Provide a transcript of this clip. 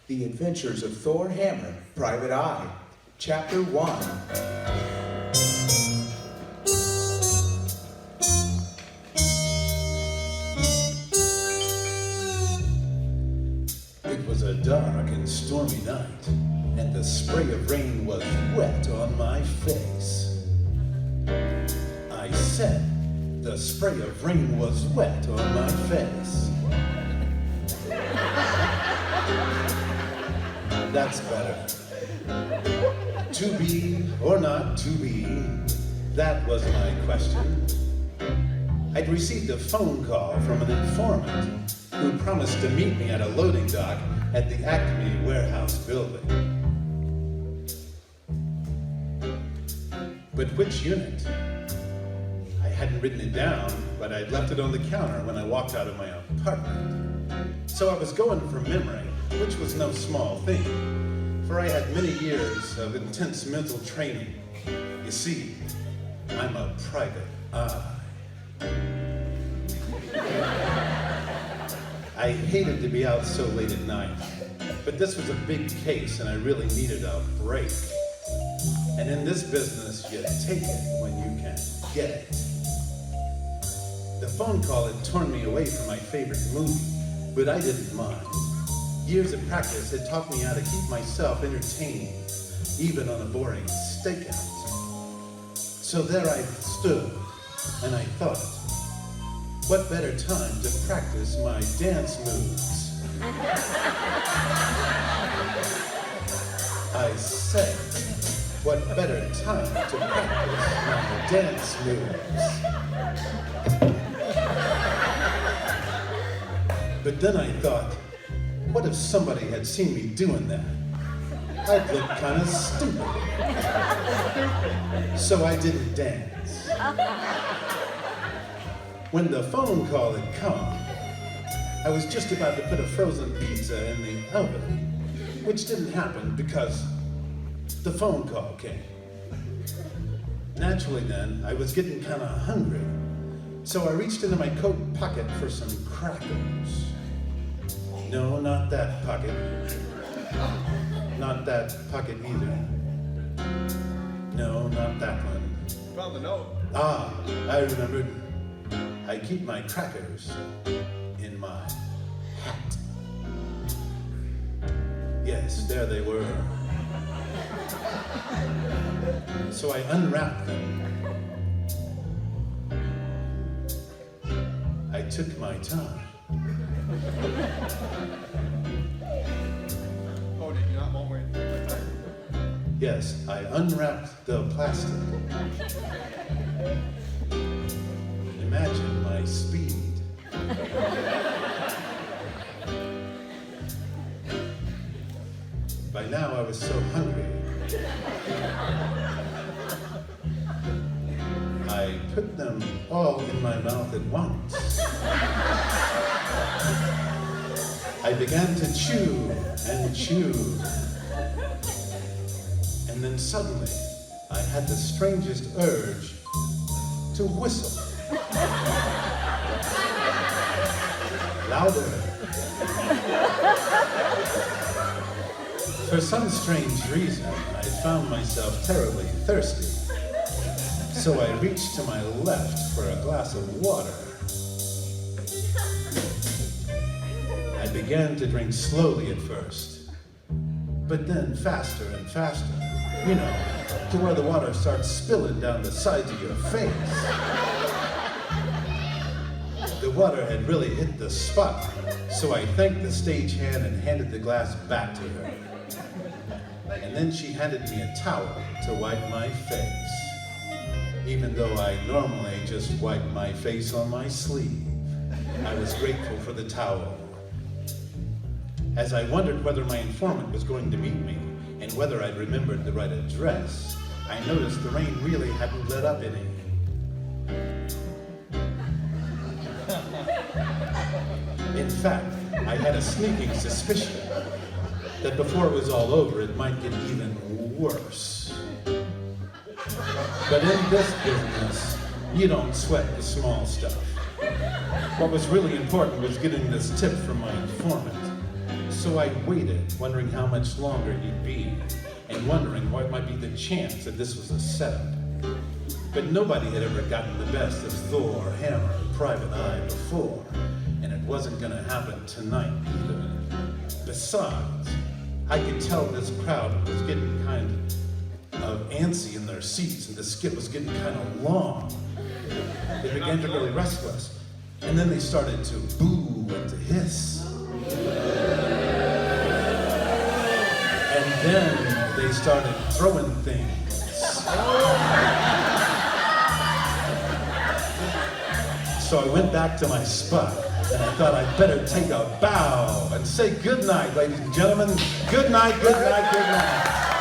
The Adventures of Thor Hammer, Private Eye, Chapter 1. It was a dark and stormy night, and the spray of rain was wet on my face. I said the spray of rain was wet on my face. That's better. To be or not to be, that was my question. I'd received a phone call from an informant who promised to meet me at a loading dock at the Acme warehouse building. But which unit? I hadn't written it down, but I'd left it on the counter when I walked out of my apartment. So I was going from memory, which was no small thing, for I had many years of intense mental training. You see, I'm a private eye. I hated to be out so late at night, but this was a big case and I really needed a break. And in this business, you take it when you can get it. The phone call had torn me away from my favorite movie, but I didn't mind. Years of practice had taught me how to keep myself entertained, even on a boring stakeout. So there I stood, and I thought, what better time to practice my dance moves? I said, what better time to practice my dance moves? But then I thought, what if somebody had seen me doing that? I'd look kind of stupid. So I didn't dance. When the phone call had come, I was just about to put a frozen pizza in the oven, which didn't happen because the phone call came. Naturally then, I was getting kind of hungry, so I reached into my coat pocket for some crackers. No, not that pocket. Not that pocket either. No, not that one. Found the note. Ah, I remembered. I keep my crackers in my hat. Yes, there they were. So I unwrapped them. I took my time. Oh, did you not want me? Yes, I unwrapped the plastic. Imagine my speed. By now I was so hungry. I put them all in my mouth at once. I began to chew and chew. And then suddenly, I had the strangest urge to whistle. Louder. For some strange reason, I found myself terribly thirsty. So I reached to my left for a glass of water. I began to drink slowly at first, but then faster and faster, you know, to where the water starts spilling down the sides of your face. The water had really hit the spot, so I thanked the stagehand and handed the glass back to her. And then she handed me a towel to wipe my face, even though I normally just wipe my face on my sleeve. I was grateful for the towel. As I wondered whether my informant was going to meet me and whether I'd remembered the right address, I noticed the rain really hadn't let up any. In fact, I had a sneaking suspicion that before it was all over, it might get even worse. But in this business, you don't sweat the small stuff. What was really important was getting this tip from my informant. So I waited, wondering how much longer he'd be, and wondering what might be the chance that this was a setup. But nobody had ever gotten the best of Thor, Hammer, and Private Eye before, and it wasn't gonna happen tonight either. Besides, I could tell this crowd was getting kind of antsy in their seats, and the skit was getting kind of long. They began to get really restless, and then they started to boo and to hiss. And then they started throwing things. So I went back to my spot, and I thought I'd better take a bow and say good night, ladies and gentlemen. Good night, good night, good night.